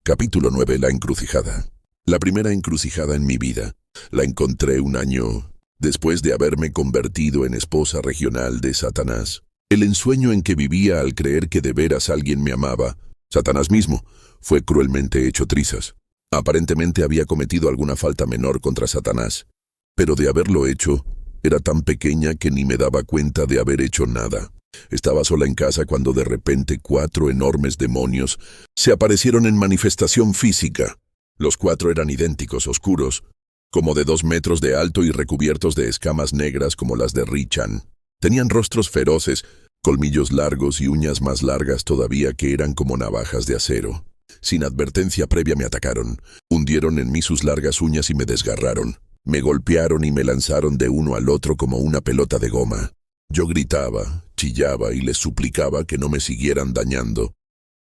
Capítulo 9. La encrucijada. La primera encrucijada en mi vida la encontré un año después de haberme convertido en esposa regional de Satanás. El ensueño en que vivía al creer que de veras alguien me amaba, Satanás mismo, fue cruelmente hecho trizas. Aparentemente había cometido alguna falta menor contra Satanás, pero de haberlo hecho, era tan pequeña que ni me daba cuenta de haber hecho nada. Estaba sola en casa cuando de repente 4 enormes demonios se aparecieron en manifestación física. Los 4 eran idénticos, oscuros, como de 2 metros de alto y recubiertos de escamas negras como las de Richan. Tenían rostros feroces, colmillos largos y uñas más largas todavía que eran como navajas de acero. Sin advertencia previa me atacaron, hundieron en mí sus largas uñas y me desgarraron. Me golpearon y me lanzaron de uno al otro como una pelota de goma. Yo gritaba, chillaba y les suplicaba que no me siguieran dañando,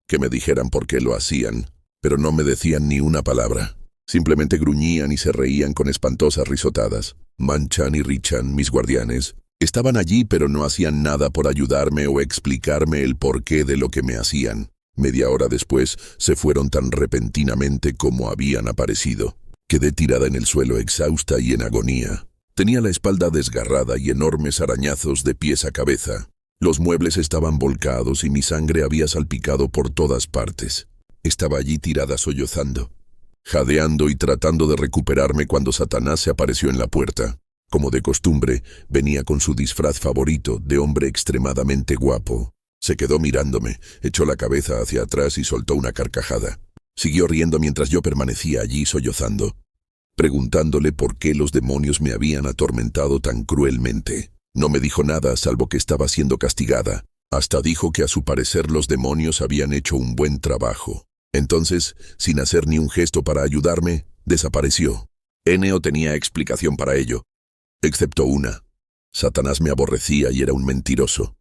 que me dijeran por qué lo hacían, pero no me decían ni una palabra. Simplemente gruñían y se reían con espantosas risotadas. Manchan y Richan, mis guardianes, estaban allí pero no hacían nada por ayudarme o explicarme el porqué de lo que me hacían. Media hora después se fueron tan repentinamente como habían aparecido. Quedé tirada en el suelo exhausta y en agonía. Tenía la espalda desgarrada y enormes arañazos de pies a cabeza. Los muebles estaban volcados y mi sangre había salpicado por todas partes. Estaba allí tirada sollozando, jadeando y tratando de recuperarme cuando Satanás se apareció en la puerta. Como de costumbre, venía con su disfraz favorito de hombre extremadamente guapo. Se quedó mirándome, echó la cabeza hacia atrás y soltó una carcajada. Siguió riendo mientras yo permanecía allí sollozando, preguntándole por qué los demonios me habían atormentado tan cruelmente. No me dijo nada salvo que estaba siendo castigada. Hasta dijo que a su parecer los demonios habían hecho un buen trabajo. Entonces, sin hacer ni un gesto para ayudarme, desapareció. Eneo tenía explicación para ello, excepto una. Satanás me aborrecía y era un mentiroso.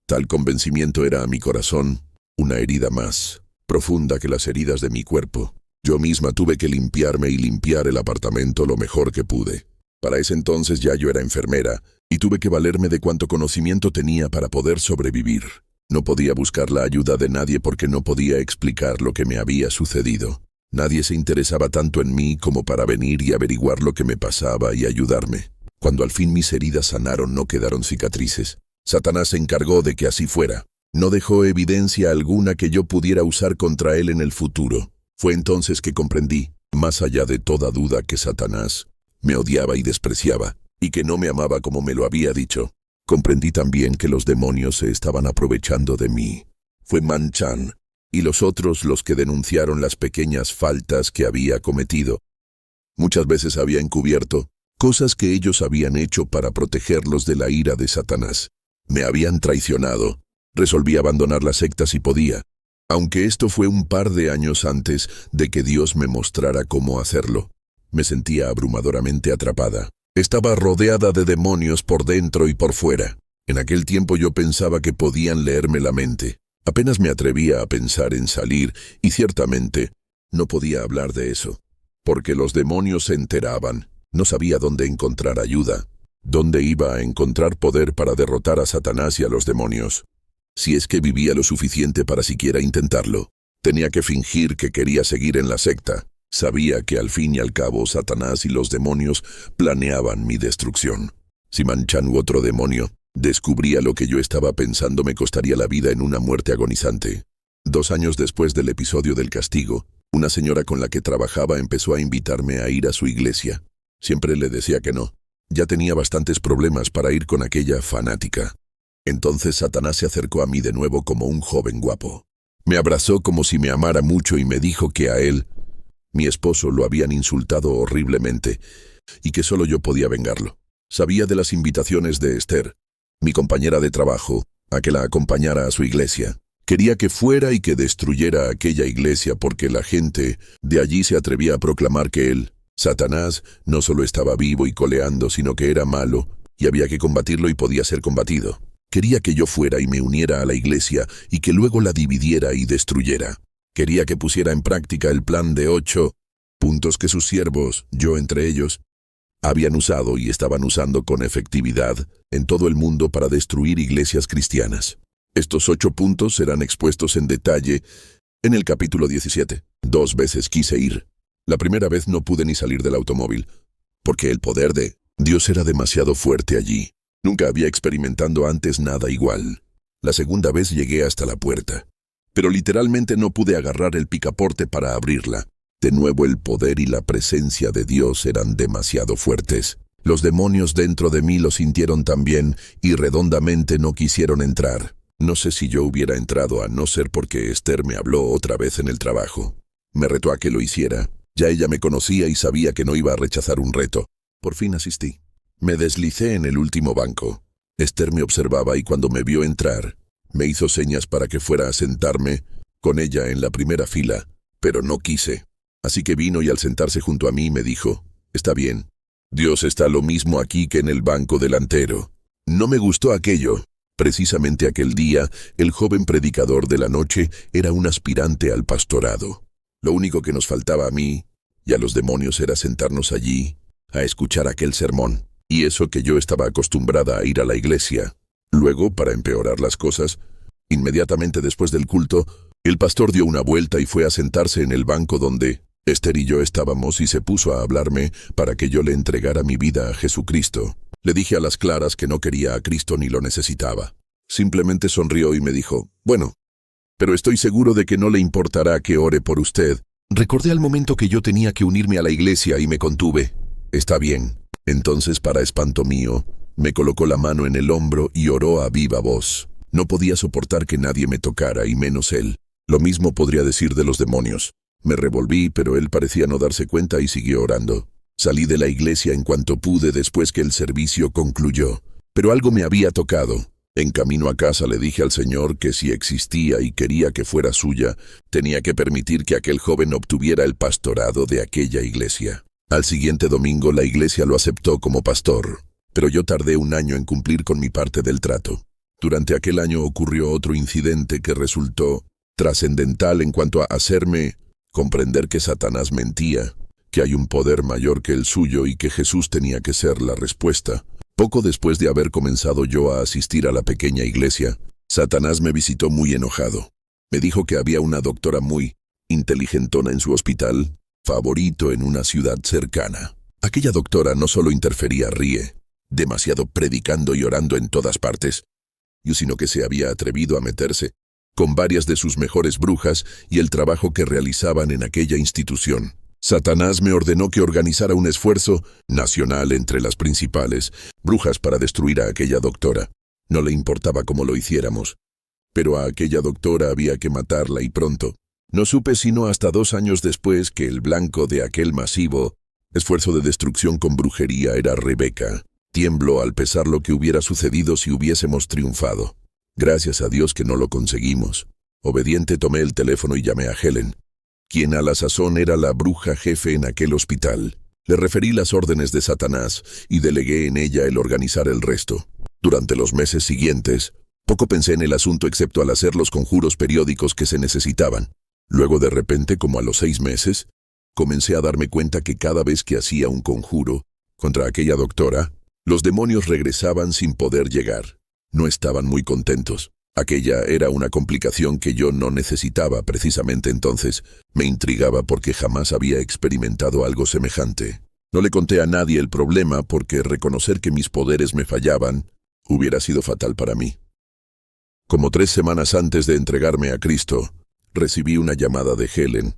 Tal convencimiento era a mi corazón una herida más profunda que las heridas de mi cuerpo. Yo misma tuve que limpiarme y limpiar el apartamento lo mejor que pude. Para ese entonces ya yo era enfermera y tuve que valerme de cuanto conocimiento tenía para poder sobrevivir. No podía buscar la ayuda de nadie porque no podía explicar lo que me había sucedido. Nadie se interesaba tanto en mí como para venir y averiguar lo que me pasaba y ayudarme. Cuando al fin mis heridas sanaron, no quedaron cicatrices. Satanás se encargó de que así fuera. No dejó evidencia alguna que yo pudiera usar contra él en el futuro. Fue entonces que comprendí, más allá de toda duda, que Satanás me odiaba y despreciaba, y que no me amaba como me lo había dicho. Comprendí también que los demonios se estaban aprovechando de mí. Fue Manchan y los otros los que denunciaron las pequeñas faltas que había cometido. Muchas veces había encubierto cosas que ellos habían hecho para protegerlos de la ira de Satanás. Me habían traicionado. Resolví abandonar la secta si podía, aunque esto fue un par de años antes de que Dios me mostrara cómo hacerlo. Me sentía abrumadoramente atrapada. Estaba rodeada de demonios por dentro y por fuera. En aquel tiempo yo pensaba que podían leerme la mente. Apenas me atrevía a pensar en salir y ciertamente no podía hablar de eso, porque los demonios se enteraban. No sabía dónde encontrar ayuda, dónde iba a encontrar poder para derrotar a Satanás y a los demonios. Si es que vivía lo suficiente para siquiera intentarlo. Tenía que fingir que quería seguir en la secta. Sabía que al fin y al cabo Satanás y los demonios planeaban mi destrucción. Si Manchan u otro demonio descubría lo que yo estaba pensando, me costaría la vida en una muerte agonizante. 2 años después del episodio del castigo, una señora con la que trabajaba empezó a invitarme a ir a su iglesia. Siempre le decía que no. Ya tenía bastantes problemas para ir con aquella fanática. Entonces Satanás se acercó a mí de nuevo como un joven guapo. Me abrazó como si me amara mucho y me dijo que a él, mi esposo, lo habían insultado horriblemente y que solo yo podía vengarlo. Sabía de las invitaciones de Esther, mi compañera de trabajo, a que la acompañara a su iglesia. Quería que fuera y que destruyera aquella iglesia porque la gente de allí se atrevía a proclamar que él, Satanás, no solo estaba vivo y coleando, sino que era malo y había que combatirlo y podía ser combatido. Quería que yo fuera y me uniera a la iglesia y que luego la dividiera y destruyera. Quería que pusiera en práctica el plan de 8 puntos que sus siervos, yo entre ellos, habían usado y estaban usando con efectividad en todo el mundo para destruir iglesias cristianas. Estos 8 puntos serán expuestos en detalle En el capítulo 17, 2 veces quise ir. La primera vez no pude ni salir del automóvil, porque el poder de Dios era demasiado fuerte allí. Nunca había experimentado antes nada igual. La segunda vez llegué hasta la puerta, pero literalmente no pude agarrar el picaporte para abrirla. De nuevo el poder y la presencia de Dios eran demasiado fuertes. Los demonios dentro de mí lo sintieron también y redondamente no quisieron entrar. No sé si yo hubiera entrado a no ser porque Esther me habló otra vez en el trabajo. Me retó a que lo hiciera. Ya ella me conocía y sabía que no iba a rechazar un reto. Por fin asistí. Me deslicé en el último banco. Esther me observaba y cuando me vio entrar, me hizo señas para que fuera a sentarme con ella en la primera fila, pero no quise. Así que vino y al sentarse junto a mí me dijo, «Está bien, Dios está lo mismo aquí que en el banco delantero». No me gustó aquello. Precisamente aquel día, el joven predicador de la noche era un aspirante al pastorado. Lo único que nos faltaba a mí y a los demonios era sentarnos allí a escuchar aquel sermón. Y eso que yo estaba acostumbrada a ir a la iglesia. Luego, para empeorar las cosas, inmediatamente después del culto, el pastor dio una vuelta y fue a sentarse en el banco donde Esther y yo estábamos y se puso a hablarme para que yo le entregara mi vida a Jesucristo. Le dije a las claras que no quería a Cristo ni lo necesitaba. Simplemente sonrió y me dijo, «Bueno, pero estoy seguro de que no le importará que ore por usted». Recordé al momento que yo tenía que unirme a la iglesia y me contuve. «Está bien». Entonces, para espanto mío, me colocó la mano en el hombro y oró a viva voz. No podía soportar que nadie me tocara, y menos él. Lo mismo podría decir de los demonios. Me revolví, pero él parecía no darse cuenta y siguió orando. Salí de la iglesia en cuanto pude después que el servicio concluyó. Pero algo me había tocado. En camino a casa le dije al Señor que si existía y quería que fuera suya, tenía que permitir que aquel joven obtuviera el pastorado de aquella iglesia. Al siguiente domingo la iglesia lo aceptó como pastor, pero yo tardé 1 año en cumplir con mi parte del trato. Durante aquel año ocurrió otro incidente que resultó trascendental en cuanto a hacerme comprender que Satanás mentía, que hay un poder mayor que el suyo y que Jesús tenía que ser la respuesta. Poco después de haber comenzado yo a asistir a la pequeña iglesia, Satanás me visitó muy enojado. Me dijo que había una doctora muy inteligentona en su hospital favorito en una ciudad cercana. Aquella doctora no solo interfería demasiado predicando y orando en todas partes, sino que se había atrevido a meterse con varias de sus mejores brujas y el trabajo que realizaban en aquella institución. Satanás me ordenó que organizara un esfuerzo nacional entre las principales brujas para destruir a aquella doctora. No le importaba cómo lo hiciéramos, pero a aquella doctora había que matarla y pronto. No supe sino hasta 2 años después que el blanco de aquel masivo esfuerzo de destrucción con brujería era Rebeca. Tiemblo al pensar lo que hubiera sucedido si hubiésemos triunfado. Gracias a Dios que no lo conseguimos. Obediente tomé el teléfono y llamé a Helen, quien a la sazón era la bruja jefe en aquel hospital. Le referí las órdenes de Satanás y delegué en ella el organizar el resto. Durante los meses siguientes, poco pensé en el asunto excepto al hacer los conjuros periódicos que se necesitaban. Luego de repente, como a los 6 meses, comencé a darme cuenta que cada vez que hacía un conjuro contra aquella doctora, los demonios regresaban sin poder llegar. No estaban muy contentos. Aquella era una complicación que yo no necesitaba precisamente entonces. Me intrigaba porque jamás había experimentado algo semejante. No le conté a nadie el problema porque reconocer que mis poderes me fallaban hubiera sido fatal para mí. Como 3 semanas antes de entregarme a Cristo, recibí una llamada de Helen,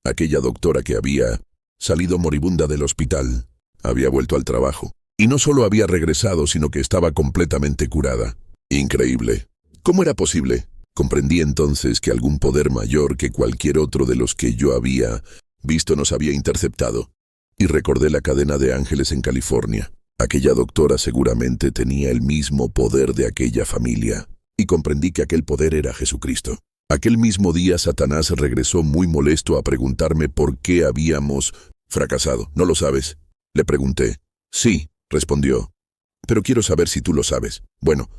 aquella doctora que había salido moribunda del hospital. Había vuelto al trabajo. Y no solo había regresado, sino que estaba completamente curada. Increíble. ¿Cómo era posible? Comprendí entonces que algún poder mayor que cualquier otro de los que yo había visto nos había interceptado. Y recordé la cadena de ángeles en California. Aquella doctora seguramente tenía el mismo poder de aquella familia. Y comprendí que aquel poder era Jesucristo. Aquel mismo día Satanás regresó muy molesto a preguntarme por qué habíamos fracasado. ¿No lo sabes?, le pregunté. Sí, respondió. Pero quiero saber si tú lo sabes. Bueno,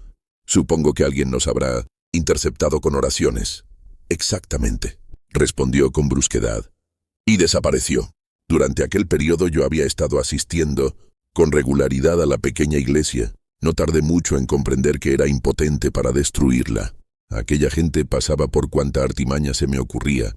supongo que alguien nos habrá interceptado con oraciones. Exactamente, respondió con brusquedad. Y desapareció. Durante aquel periodo yo había estado asistiendo con regularidad a la pequeña iglesia. No tardé mucho en comprender que era impotente para destruirla. Aquella gente pasaba por cuanta artimaña se me ocurría,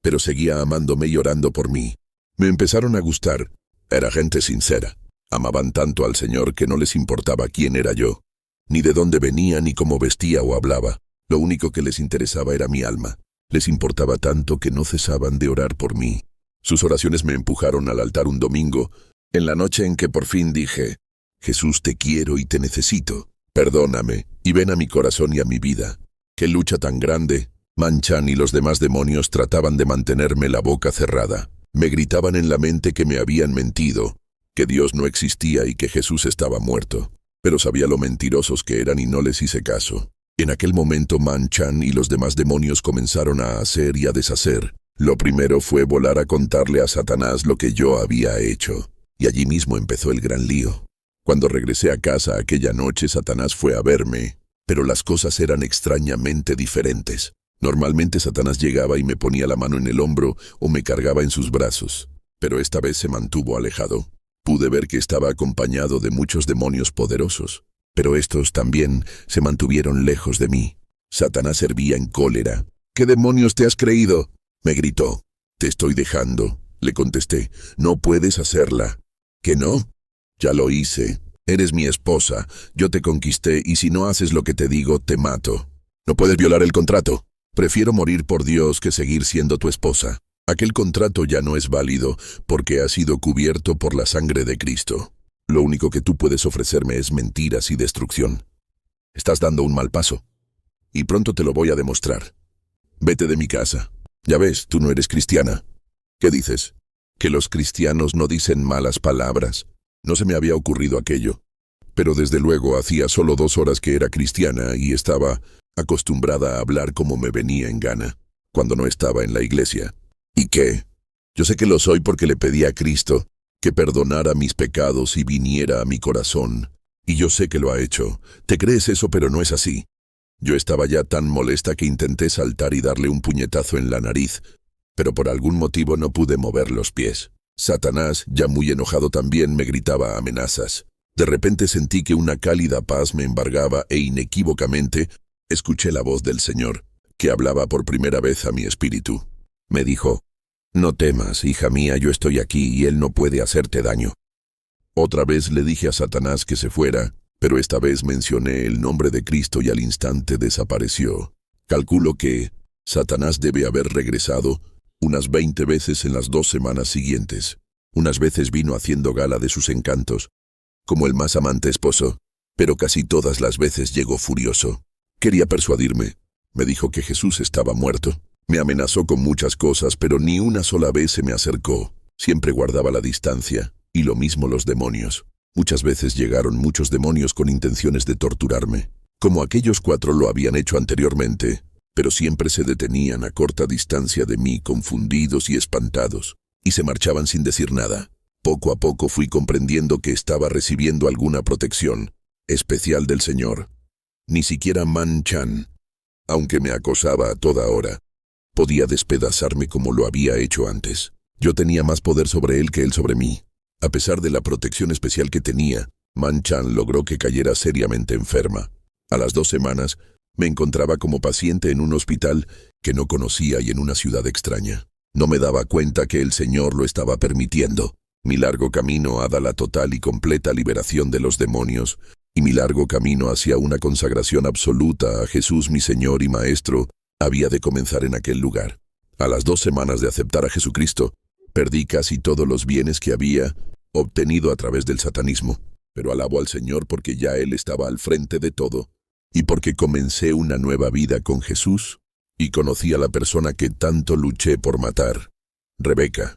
pero seguía amándome y orando por mí. Me empezaron a gustar. Era gente sincera. Amaban tanto al Señor que no les importaba quién era yo, ni de dónde venía, ni cómo vestía o hablaba. Lo único que les interesaba era mi alma. Les importaba tanto que no cesaban de orar por mí. Sus oraciones me empujaron al altar un domingo, en la noche en que por fin dije: Jesús, te quiero y te necesito. Perdóname y ven a mi corazón y a mi vida. ¡Qué lucha tan grande! Manchan y los demás demonios trataban de mantenerme la boca cerrada. Me gritaban en la mente que me habían mentido, que Dios no existía y que Jesús estaba muerto. Pero sabía lo mentirosos que eran y no les hice caso. En aquel momento Manchan y los demás demonios comenzaron a hacer y a deshacer. Lo primero fue volar a contarle a Satanás lo que yo había hecho. Y allí mismo empezó el gran lío. Cuando regresé a casa aquella noche, Satanás fue a verme, pero las cosas eran extrañamente diferentes. Normalmente Satanás llegaba y me ponía la mano en el hombro o me cargaba en sus brazos, pero esta vez se mantuvo alejado. Pude ver que estaba acompañado de muchos demonios poderosos, pero estos también se mantuvieron lejos de mí. Satanás hervía en cólera. ¿Qué demonios te has creído?, me gritó. Te estoy dejando, le contesté. No puedes hacerla. ¿Que no? Ya lo hice. Eres mi esposa. Yo te conquisté y si no haces lo que te digo, te mato. No puedes violar el contrato. Prefiero morir por Dios que seguir siendo tu esposa. Aquel contrato ya no es válido porque ha sido cubierto por la sangre de Cristo. Lo único que tú puedes ofrecerme es mentiras y destrucción. Estás dando un mal paso. Y pronto te lo voy a demostrar. Vete de mi casa. Ya ves, tú no eres cristiana. ¿Qué dices? ¿Que los cristianos no dicen malas palabras? No se me había ocurrido aquello. Pero desde luego hacía solo 2 horas que era cristiana y estaba acostumbrada a hablar como me venía en gana, cuando no estaba en la iglesia. ¿Y qué? Yo sé que lo soy porque le pedí a Cristo que perdonara mis pecados y viniera a mi corazón. Y yo sé que lo ha hecho. Te crees eso, pero no es así. Yo estaba ya tan molesta que intenté saltar y darle un puñetazo en la nariz, pero por algún motivo no pude mover los pies. Satanás, ya muy enojado también, me gritaba amenazas. De repente sentí que una cálida paz me embargaba e inequívocamente escuché la voz del Señor, que hablaba por primera vez a mi espíritu. Me dijo: no temas, hija mía, yo estoy aquí y Él no puede hacerte daño. Otra vez le dije a Satanás que se fuera, pero esta vez mencioné el nombre de Cristo y al instante desapareció. Calculo que Satanás debe haber regresado unas 20 veces en las 2 semanas siguientes. Unas veces vino haciendo gala de sus encantos, como el más amante esposo, pero casi todas las veces llegó furioso. Quería persuadirme. Me dijo que Jesús estaba muerto. Me amenazó con muchas cosas, pero ni una sola vez se me acercó. Siempre guardaba la distancia, y lo mismo los demonios. Muchas veces llegaron muchos demonios con intenciones de torturarme, como aquellos 4 lo habían hecho anteriormente, pero siempre se detenían a corta distancia de mí, confundidos y espantados, y se marchaban sin decir nada. Poco a poco fui comprendiendo que estaba recibiendo alguna protección especial del Señor. Ni siquiera Manchan, aunque me acosaba a toda hora, podía despedazarme como lo había hecho antes. Yo tenía más poder sobre él que él sobre mí. A pesar de la protección especial que tenía, Manchan logró que cayera seriamente enferma. A las 2 semanas, me encontraba como paciente en un hospital que no conocía y en una ciudad extraña. No me daba cuenta que el Señor lo estaba permitiendo. Mi largo camino hacia la total y completa liberación de los demonios, y mi largo camino hacia una consagración absoluta a Jesús mi Señor y Maestro, había de comenzar en aquel lugar. A las 2 semanas de aceptar a Jesucristo, perdí casi todos los bienes que había obtenido a través del satanismo, pero alabo al Señor porque ya Él estaba al frente de todo, y porque comencé una nueva vida con Jesús, y conocí a la persona que tanto luché por matar, Rebeca.